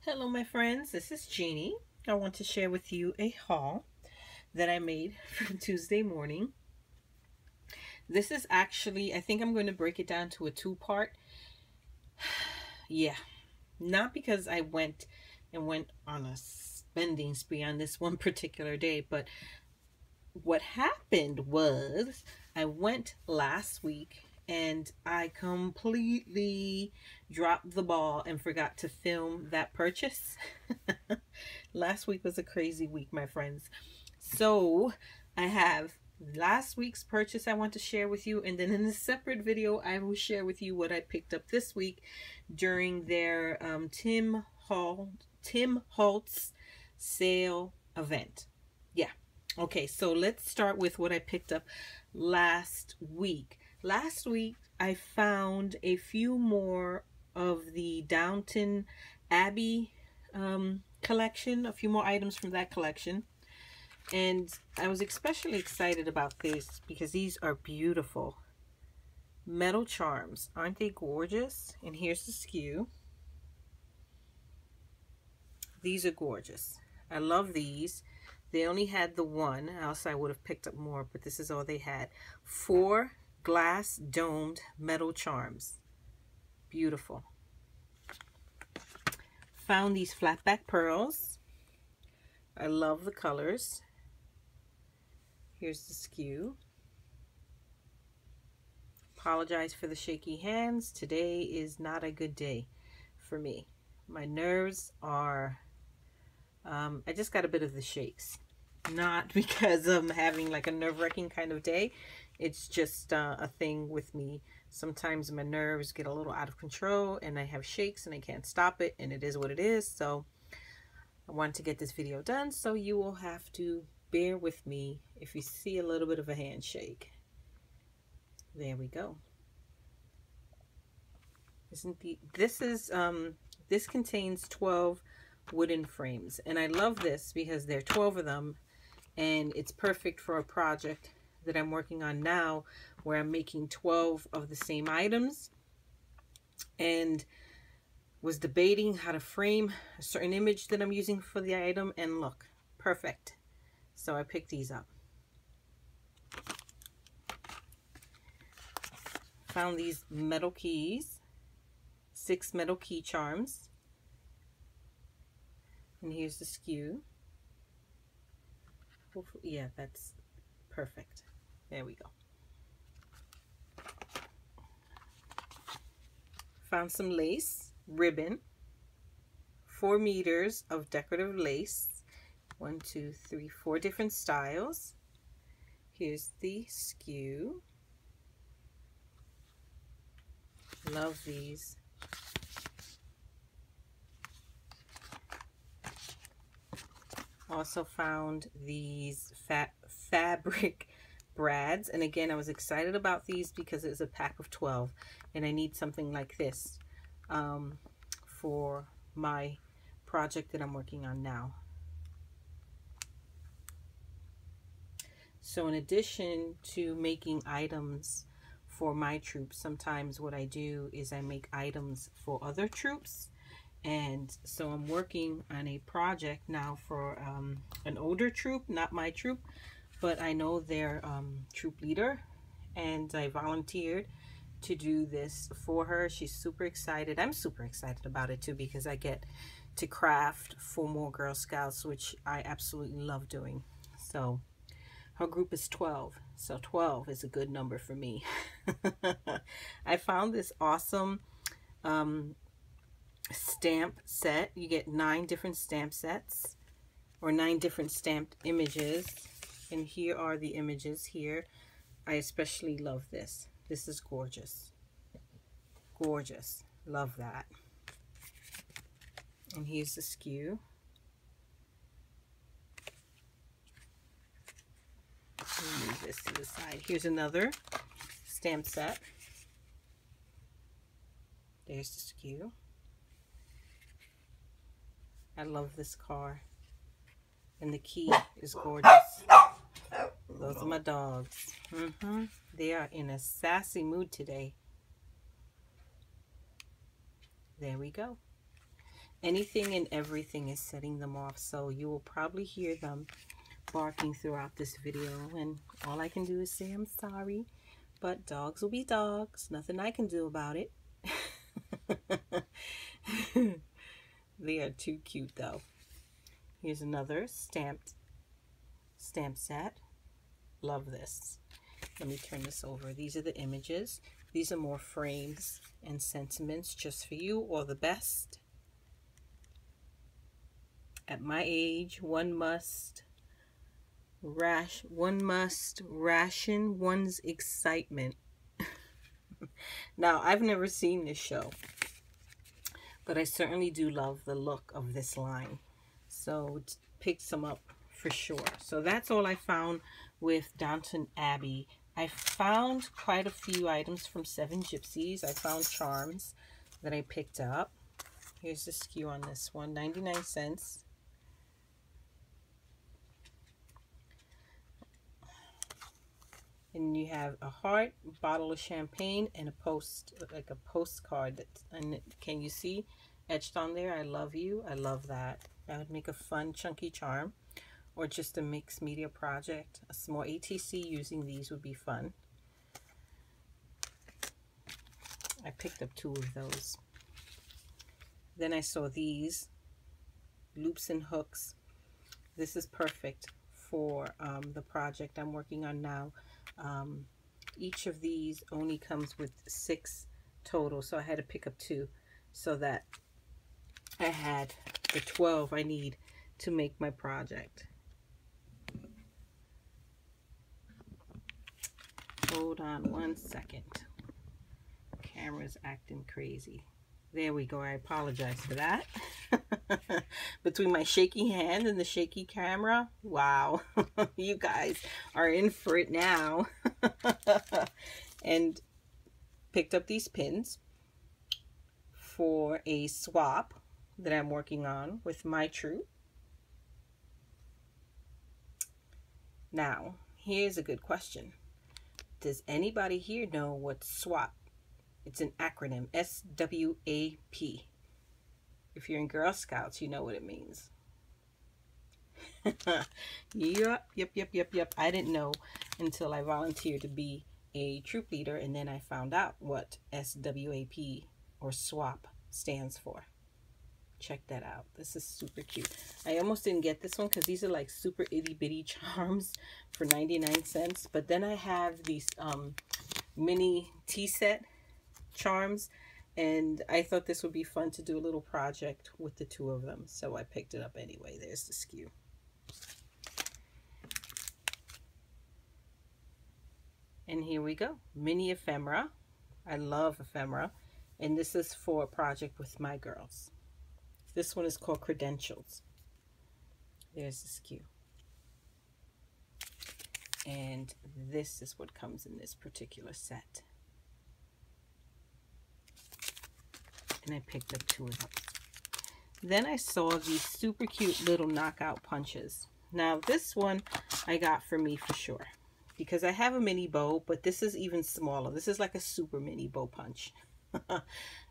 Hello my friends, this is Jeannie. I want to share with you a haul that I made for Tuesday morning. This is actually, I think I'm going to break it down to a two-part. Yeah, not because I went on a spending spree on this one particular day, but what happened was I went last week and I completely dropped the ball and forgot to film that purchase. Last week was a crazy week, my friends. So I have last week's purchase I want to share with you, and then in a separate video I will share with you what I picked up this week during their Tim Holtz sale event. Yeah. Okay, so let's start with what I picked up last week. Last week, I found a few more of the Downton Abbey collection, a few more items from that collection. And I was especially excited about this because these are beautiful metal charms. Aren't they gorgeous? And here's the skew. These are gorgeous. I love these. They only had the one, else I would have picked up more, but this is all they had. 4 glass domed metal charms. Beautiful. Found these flatback pearls. I love the colors. Here's the skew. Apologize for the shaky hands. Today is not a good day for me. My nerves are... I just got a bit of the shakes. Not because I'm having like a nerve-wracking kind of day. It's just a thing with me. Sometimes my nerves get a little out of control and I have shakes and I can't stop it, and it is what it is. So I want to get this video done, so you will have to bear with me if you see a little bit of a handshake. There we go. This contains 12 wooden frames, and I love this because there are 12 of them, and it's perfect for a project that I'm working on now where I'm making 12 of the same items, and was debating how to frame a certain image that I'm using for the item, and look, perfect. So I picked these up. Found these metal keys, 6 metal key charms. And here's the skew. Yeah, that's perfect. There we go. Found some lace, ribbon, 4 meters of decorative lace. 1, 2, 3, 4 different styles. Here's the skew. Love these. Also found these fabric brads, and again I was excited about these because it's a pack of 12 and I need something like this for my project that I'm working on now. So in addition to making items for my troops, sometimes what I do is I make items for other troops. And so I'm working on a project now for an older troop, not my troop, but I know their troop leader, and I volunteered to do this for her. She's super excited. I'm super excited about it too, because I get to craft for more Girl Scouts, which I absolutely love doing. So her group is 12, so 12 is a good number for me. I found this awesome stamp set. You get 9 different stamp sets, or 9 different stamped images, and here are the images here. I especially love this. This is gorgeous. Gorgeous. Love that. And here's the skew. Move this to the side. Here's another stamp set. There's the skew. I love this car, and the key is gorgeous. Those are my dogs. They are in a sassy mood today. There we go. anything and everything is setting them off. So you will probably hear them barking throughout this video. And all I can do is say I'm sorry. But dogs will be dogs. Nothing I can do about it. They are too cute though. Here's another stamp set. Love this. Let me turn this over. These are the images. These are more frames and sentiments just for you, or the best. At my age, one must ration one's excitement. Now, I've never seen this show, but I certainly do love the look of this line. So pick some up for sure. So that's all I found with Downton Abbey. I found quite a few items from 7gypsies. I found charms that I picked up. Here's the Skew on this one, 99 cents. And you have a heart, bottle of champagne, and a postcard. And can you see etched on there? I love you. I love that. That would make a fun chunky charm, or just a mixed media project. A small ATC using these would be fun. I picked up 2 of those. Then I saw these loops and hooks. This is perfect for the project I'm working on now. Each of these only comes with 6 total, so I had to pick up 2 so that I had the 12 I need to make my project. Hold on one second. Camera's acting crazy. There we go. I apologize for that. Between my shaky hand and the shaky camera, wow. You guys are in for it now. And picked up these pins for a swap that I'm working on with my troop. Now, here's a good question. Does anybody here know what SWAP? It's an acronym, S-W-A-P. If you're in Girl Scouts, you know what it means. Yep. I didn't know until I volunteered to be a troop leader, and then I found out what S-W-A-P or SWAP stands for. Check that out. This is super cute. I almost didn't get this one because these are like super itty bitty charms for 99 cents. But then I have these mini tea set charms, and I thought this would be fun to do a little project with the 2 of them. So I picked it up anyway. There's the Skew. And here we go. Mini ephemera. I love ephemera. And this is for a project with my girls. This one is called Credentials. There's the Skew. And this is what comes in this particular set. And I picked up 2 of them. Then I saw these super cute little knockout punches. Now this one I got for me for sure, because I have a mini bow, but this is even smaller. This is like a super mini bow punch.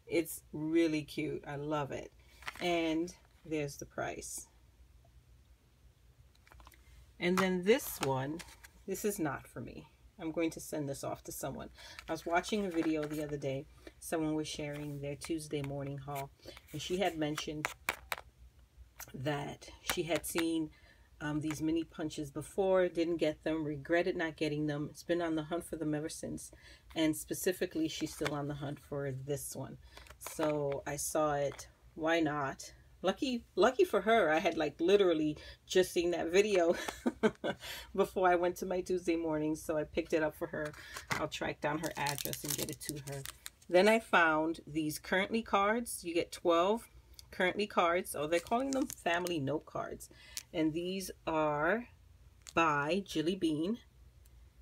It's really cute. I love it. And there's the price. And then this one, this is not for me. I'm going to send this off to someone. I was watching a video the other day. Someone was sharing their Tuesday morning haul, and she had mentioned that she had seen these mini punches before, didn't get them, regretted not getting them. It's been on the hunt for them ever since, and specifically she's still on the hunt for this one. So I saw it. Why not? Lucky for her, I had like literally just seen that video before I went to my Tuesday morning, so I picked it up for her. I'll track down her address and get it to her. Then I found these currently cards. You get 12 currently cards. Oh, they're calling them family note cards. And these are by Jilly Bean.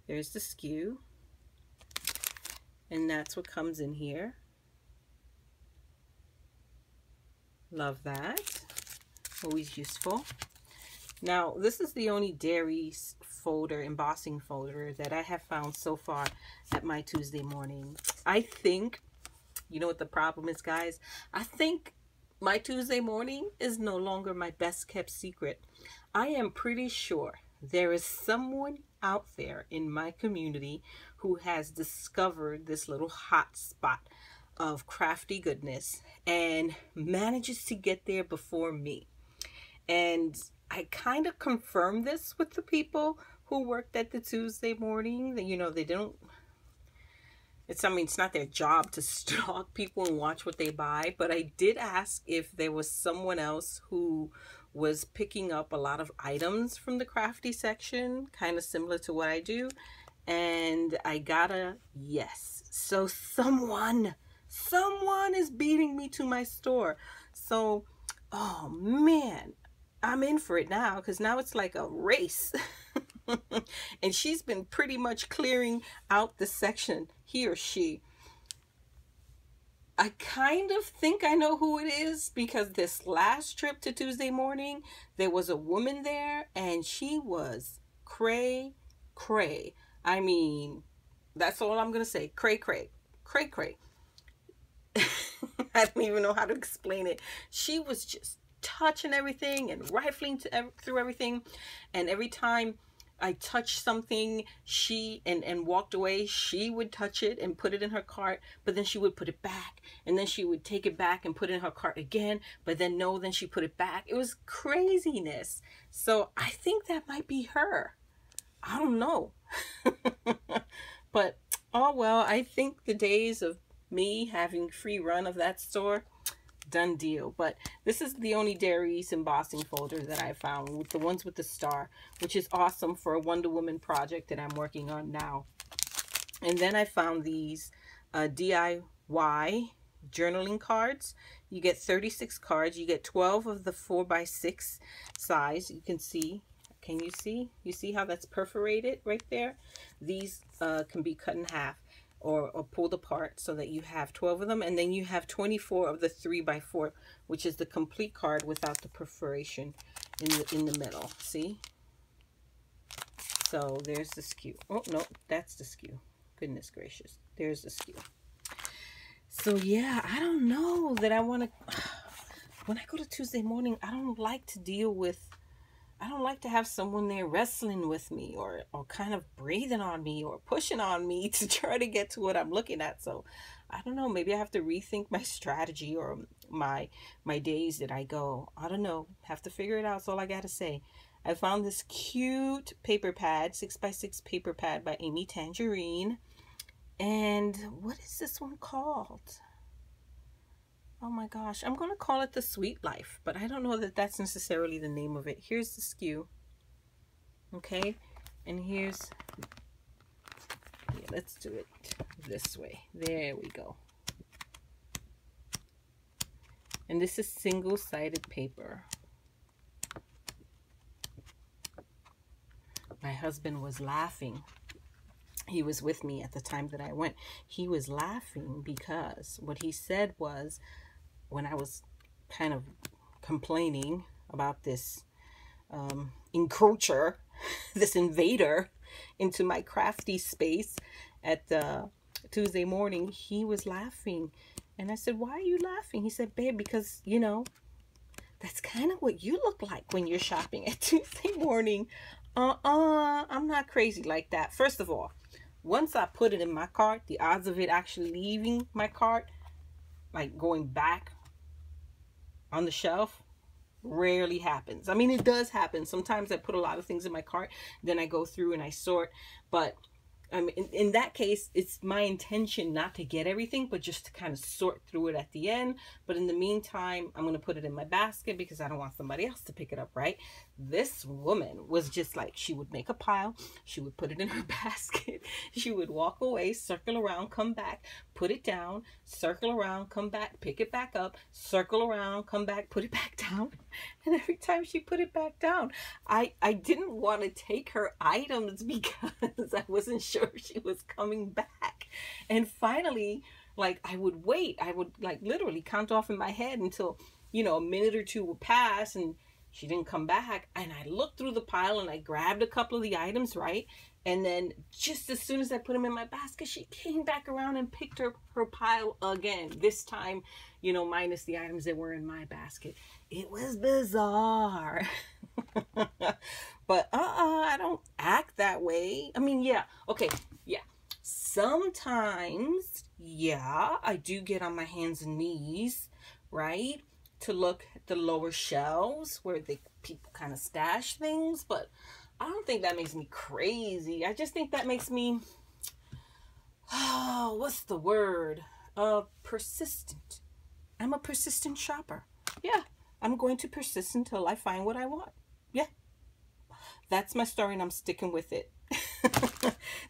There's the Skew. And that's what comes in here. Love that. Always useful. Now, this is the only dairy folder, embossing folder that I have found so far at my Tuesday morning. I think, you know what the problem is, guys? I think My Tuesday morning is no longer my best kept secret. I am pretty sure there is someone out there in my community who has discovered this little hot spot of crafty goodness and manages to get there before me. And I kind of confirmed this with the people who worked at the Tuesday morning. You know, they don't, I mean, it's not their job to stalk people and watch what they buy, but I did ask if there was someone else who was picking up a lot of items from the crafty section, kind of similar to what I do, and I got a yes. So someone is beating me to my store. So, oh man, I'm in for it now, because now it's like a race. And she's been pretty much clearing out the section, he or she. I kind of think I know who it is, because this last trip to Tuesday morning, there was a woman there and she was cray. I mean, that's all I'm going to say. Cray. I don't even know how to explain it. She was just touching everything and rifling through everything. And every time I touched something, she and walked away, she would touch it and put it in her cart, but then she would put it back, and then she would take it back and put it in her cart again, but then no, then she put it back. It was craziness. So I think that might be her. I don't know. But oh well, I think the days of me having free run of that store, done deal. But this is the only Dairies embossing folder that I found, with the ones with the star, which is awesome for a Wonder Woman project that I'm working on now. And then I found these DIY journaling cards. You get 36 cards. You get 12 of the 4x6 size. You can see. Can you see? You see how that's perforated right there? These can be cut in half or pulled apart, so that you have 12 of them, and then you have 24 of the 3x4, which is the complete card without the perforation in the middle. See? So there's the Skew. Oh no, that's the Skew. Goodness gracious, there's the Skew. So yeah, I don't know that I want to. When I go to Tuesday morning, I don't like to deal with. I don't like to have someone there wrestling with me or kind of breathing on me or pushing on me to try to get to what I'm looking at. So I don't know, maybe I have to rethink my strategy or my days that I go. I don't know, have to figure it out. That's all I got to say. I found this cute paper pad, 6x6 paper pad by Amy Tangerine. And what is this one called? Oh my gosh, I'm going to call it the Sweet Life, but I don't know that that's necessarily the name of it. Here's the Skew. Okay, and here's, yeah, let's do it this way. There we go. And this is single-sided paper. My husband was laughing. He was with me at the time that I went. He was laughing because what he said was, when I was kind of complaining about this encroacher, this invader into my crafty space at Tuesday morning, he was laughing. And I said, why are you laughing? He said, babe, because, you know, that's kind of what you look like when you're shopping at Tuesday morning. I'm not crazy like that. First of all, once I put it in my cart, the odds of it actually leaving my cart, like going back on the shelf, rarely happens. I mean, it does happen. Sometimes I put a lot of things in my cart, then I go through and I sort. But I mean, in that case, it's my intention not to get everything, but just to kind of sort through it at the end. But in the meantime, I'm going to put it in my basket because I don't want somebody else to pick it up, right? This woman was just like, she would make a pile, she would put it in her basket, she would walk away, circle around, come back, put it down, circle around, come back, pick it back up, circle around, come back, put it back down. And every time she put it back down, I didn't want to take her items because I wasn't sure she was coming back. And finally, like, I would wait. I would like literally count off in my head until, you know, a minute or two would pass and she didn't come back. And I looked through the pile and I grabbed a couple of the items, right? And then just as soon as I put them in my basket, she came back around and picked her pile again. This time, you know, minus the items that were in my basket. It was bizarre. But I don't act that way. I mean, yeah, okay, yeah. Sometimes, yeah, I do get on my hands and knees, right, to look at the lower shelves where people kind of stash things, but I don't think that makes me crazy. I just think that makes me, oh, what's the word? Persistent. I'm a persistent shopper. Yeah, I'm going to persist until I find what I want. Yeah, that's my story and I'm sticking with it.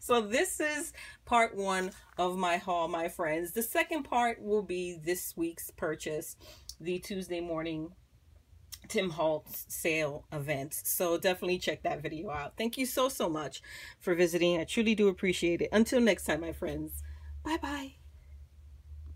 So this is part 1 of my haul, my friends. The second part will be this week's purchase, the Tuesday morning Tim Holtz sale event. So definitely check that video out. Thank you so much for visiting. I truly do appreciate it. Until next time, my friends. Bye bye.